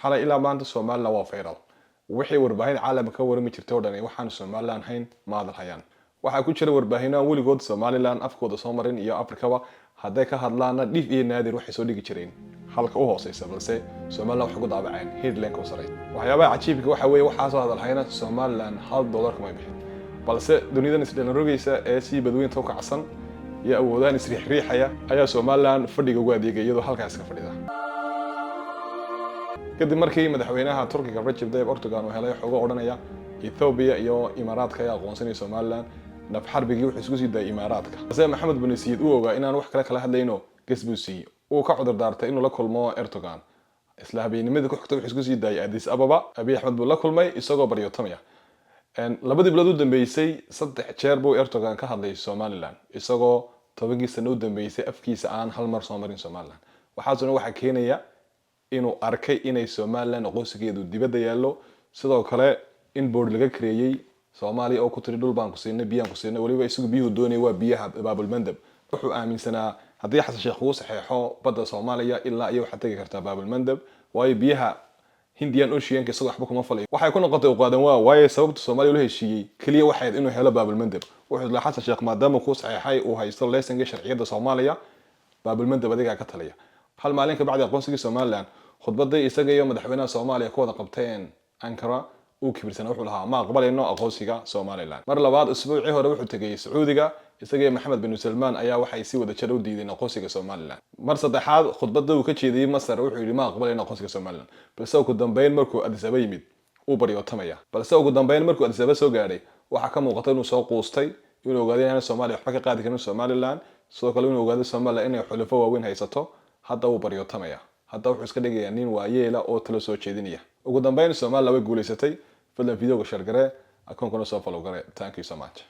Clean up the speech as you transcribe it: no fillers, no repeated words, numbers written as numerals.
xalay ilaa maanta Somaliland waa fayral wixii warbaahin caalamka ka warami jirtay oo dhan waxaan Somaliland hayn maadal hayaan waxa ku jira warbaahinaa weligood Somaliland afkooda Soomaaliin iyo Afrikaba haday ka hadlaana dhif iyo naadir waxay soo dhigi jireen halka u hooseysa balse Somaliland wax ku daabaceen headline ku saray waxyaabaha cajiibka waxa weeye waxa soo hadal hayna Somaliland $1 kuma bixin balse dunidan isdhelan rogaysa ee si badweynta u kacsan iyo awoodaan isriixriixaya ayaa Somaliland fadhiga ugu adeegay iyadoo halkaas ka fadhida kadib markii madaxweynaha Turkiga Recep Tayyip Erdogan uu helay xogo odhanaya Ethiopia iyo Imaaraadka ay aqoonsanayaan Somaliland naf xarbigii wuxuu isku sii daayay Imaaraadka balse Maxamed bin Sayid uu ogaa inaan wax kale kala hadlayno Gasbusi uu ka cudur daartay inuu la kulmo Erdogan isla habeenimada ku xigtay wuxuu isku sii daayay Addis Ababa Abiy Ahmed buu la kulmay isagoo baryotamaya labadii bilood u dambeysay 3 jeer buu Erdogan ka hadlay Somaliland isagoo 10 sano u dambeysay afkiisa aan hal mar soo marin Somaliland waxa keenaya inuu arkay inay Somaliland aqoonsigeedu dibadda yaalo sidoo kale in board laga creeyay Soomaaliya oo ku tiri dhul baan ku siinay biyaan ku siinay waliba isagu biyuhu doonay waa biyaha baabul mandab wuxuu aaminsanaa hadii xasan sheekh uu saxeexo badda Soomaaliya ilaa iyo waxa tagi kartaa baabul mandab waayo biyaha Indian Ocean ka soo waxba kuma falay waxay ku noqotay u qaadan waayo sababta Soomaaliya loo heshiiyay kaliya waxay inuu helo baabul mandab wuxuu la xasan sheekh maadaama ku saxeexay uu haysto laysanka sharciyada Soomaaliya baabul mandab adiga ka talaya hal maalin ka bacdi aqoonsiga Somaliland khudbadii isaga iyo madaxweynaha Soomaaliya ku wada qabteen Ankara uu kibirsan wuxuu lahaa ma aqbalayno aqoonsiga Somaliland mar labaad usbuucii hore wuxuu tagay Sacuudiga isaga iyo Maxamed bin Salman ayaa waxay si wada jir u diideen aqoonsiga Somaliland mar saddexaad khudbadda uu ka jeediyay Masar wuxuu yiri ma aqbalayno aqoonsiga Somaliland balse ugu dambeyn markuu Addis Ababa yimid uu baryotamaya balse ugu dambeyn markuu Addis Ababa soo gaaray waxa ka muuqata inuu soo quustay inuu ogaaday in Soomaaliya waxba ka qaadi karin Somaliland sidoo kale inuu ogaaday Somaliland inay xulafo waaweyn haysato hadda uu baryotamaya hadda wuxuu iska dhigayaa nin waayeela oo talo soo jeedinaya ugu dambeyn Somaliland way guuleysatay fadlan video share gare akoon kuna soo follow gare thank you so much